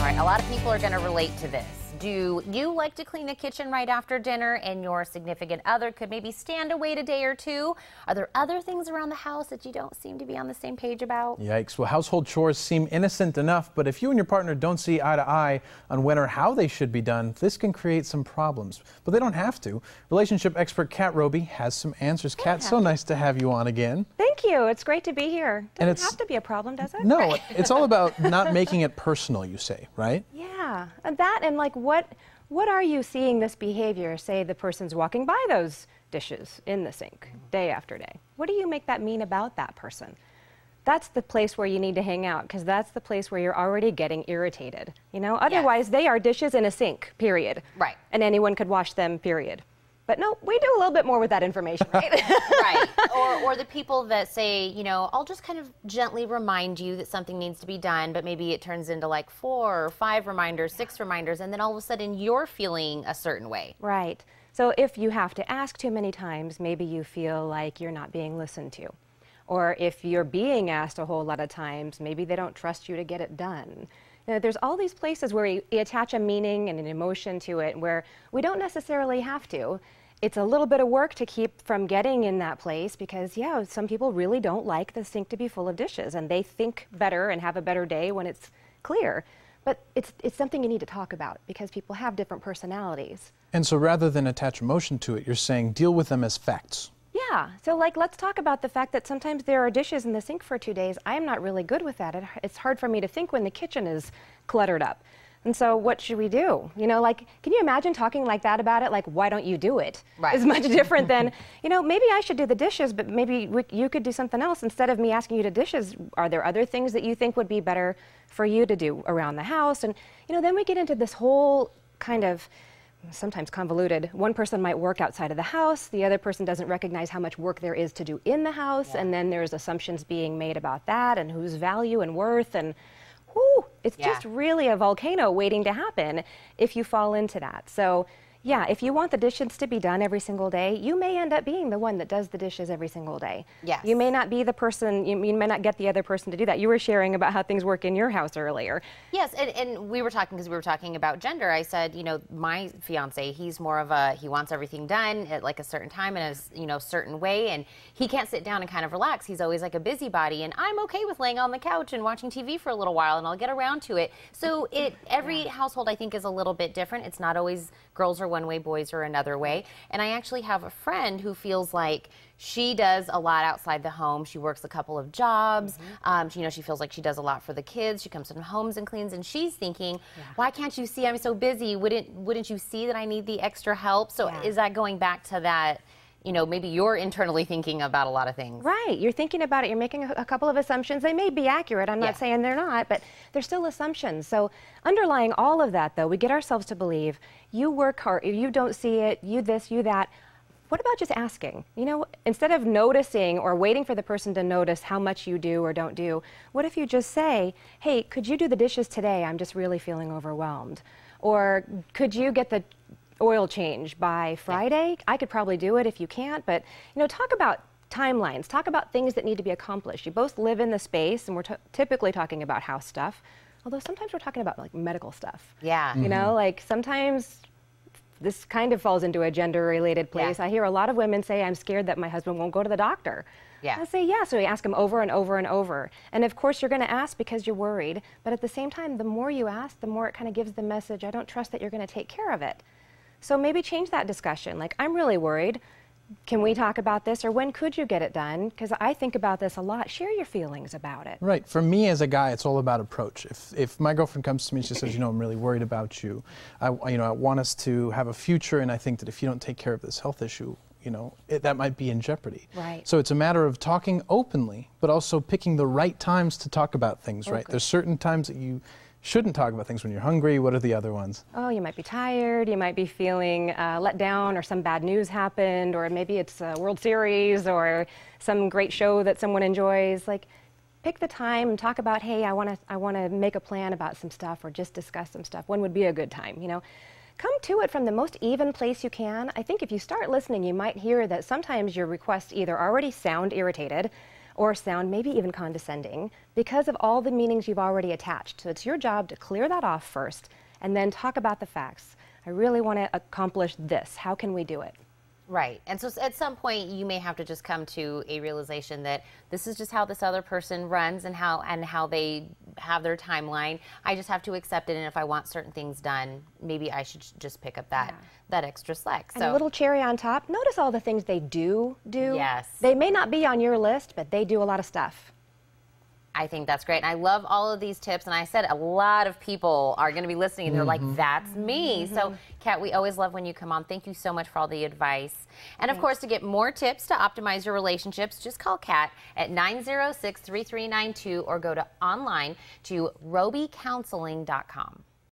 right, a lot of people are going to relate to this. Do you like to clean the kitchen right after dinner, and your significant other could maybe stand to wait a day or two? Are there other things around the house that you don't seem to be on the same page about? Yikes. Well, household chores seem innocent enough, but if you and your partner don't see eye to eye on when or how they should be done, this can create some problems. But they don't have to. Relationship expert Robey has some answers. Kat, so nice to have you on again. Thank you. It's great to be here. Doesn't have to be a problem, does it? No, it's all about not making it personal, you say, right? Yeah, and that, and like what are you seeing this behavior? Say the person's walking by those dishes in the sink day after day. What do you make that mean about that person? That's the place where you need to hang out, because that's the place where you're already getting irritated. You know, otherwise they are dishes in a sink, period. Right. And anyone could wash them, period. But no, we do a little bit more with that information, right? Right. Or the people that say, you know, I'll just kind of gently remind you that something needs to be done, but maybe it turns into like 4 or 5 reminders, 6 reminders, and then all of a sudden you're feeling a certain way. Right. So if you have to ask too many times, maybe you feel like you're not being listened to. Or if you're being asked a whole lot of times, maybe they don't trust you to get it done. You know, there's all these places where you attach a meaning and an emotion to it where we don't necessarily have to. It's a little bit of work to keep from getting in that place because, yeah, some people really don't like the sink to be full of dishes, and they think better and have a better day when it's clear. But it's something you need to talk about because people have different personalities. And so rather than attach emotion to it, you're saying deal with them as facts. Yeah, so like let's talk about the fact that sometimes there are dishes in the sink for 2 days. I'm not really good with that. It's hard for me to think when the kitchen is cluttered up. And so what should we do? You know, like, can you imagine talking like that about it? Like, why don't you do it? Right. It's much different than, you know, maybe I should do the dishes, but maybe you could do something else. Instead of me asking you to dishes, are there other things that you think would be better for you to do around the house? And, you know, then we get into this whole kind of sometimes convoluted. One person might work outside of the house, the other person doesn't recognize how much work there is to do in the house, and then there's assumptions being made about that and whose value and worth, and whew, it's just really a volcano waiting to happen if you fall into that. So yeah, if you want the dishes to be done every single day, you may end up being the one that does the dishes every single day. Yes. You may not be the person, you may not get the other person to do that. You were sharing about how things work in your house earlier. Yes, and we were talking, because we were talking about gender. I said, you know, my fiance, he's more of a, he wants everything done at like a certain time in a, you know, certain way, and he can't sit down and kind of relax. He's always like a busybody, and I'm okay with laying on the couch and watching TV for a little while, and I'll get around to it. So every household, I think, is a little bit different. It's not always girls are one way, boys are another way. And I actually have a friend who feels like she does a lot outside the home. She works a couple of jobs. You know, she feels like she does a lot for the kids. She comes from homes and cleans, and she's thinking, why can't you see I'm so busy? Wouldn't you see that I need the extra help? So is that going back to that, you know, maybe you're internally thinking about a lot of things. Right, you're thinking about it, you're making a couple of assumptions. They may be accurate, I'm not saying they're not, but they're still assumptions. So underlying all of that, though, we get ourselves to believe, you work hard, you don't see it, you this, you that. What about just asking? You know, instead of noticing or waiting for the person to notice how much you do or don't do, what if you just say, hey, could you do the dishes today? I'm just really feeling overwhelmed. Or could you get the oil change by Friday? I could probably do it if you can't, but, you know, talk about timelines, talk about things that need to be accomplished. You both live in the space, and we're typically talking about house stuff, although sometimes we're talking about like medical stuff. Yeah. You know, like sometimes this kind of falls into a gender-related place. I hear a lot of women say, I'm scared that my husband won't go to the doctor. I say, yeah, so you ask him over and over and over. And of course you're going to ask because you're worried, but at the same time, the more you ask, the more it kind of gives the message, I don't trust that you're going to take care of it. So maybe change that discussion. Like, I'm really worried. Can we talk about this? Or when could you get it done? Because I think about this a lot. Share your feelings about it. Right. For me as a guy, it's all about approach. If my girlfriend comes to me and she says, you know, I'm really worried about you. I want us to have a future, and I think that if you don't take care of this health issue, you know, that might be in jeopardy. Right. So it's a matter of talking openly, but also picking the right times to talk about things, right? There's certain times that you shouldn't talk about things when you're hungry. What are the other ones? Oh, you might be tired, you might be feeling let down, or some bad news happened, or maybe it's a World Series or some great show that someone enjoys. Like, pick the time and talk about, hey, I want to make a plan about some stuff, or just discuss some stuff. When would be a good time, you know? Come to it from the most even place you can. I think if you start listening, you might hear that sometimes your requests either already sound irritated, or sound maybe even condescending because of all the meanings you've already attached. So it's your job to clear that off first and then talk about the facts. I really want to accomplish this. How can we do it? Right. And so at some point you may have to just come to a realization that this is just how this other person runs and how they have their timeline. I just have to accept it, and if I want certain things done, maybe I should just pick up that extra slack. And a little cherry on top, notice all the things they do. Yes. They may not be on your list, but they do a lot of stuff. I think that's great. And I love all of these tips. And I said a lot of people are going to be listening and they're like, that's me. So, Kat, we always love when you come on. Thank you so much for all the advice. And, of course, to get more tips to optimize your relationships, just call Kat at 906-3392 or go to online to robeycounseling.com.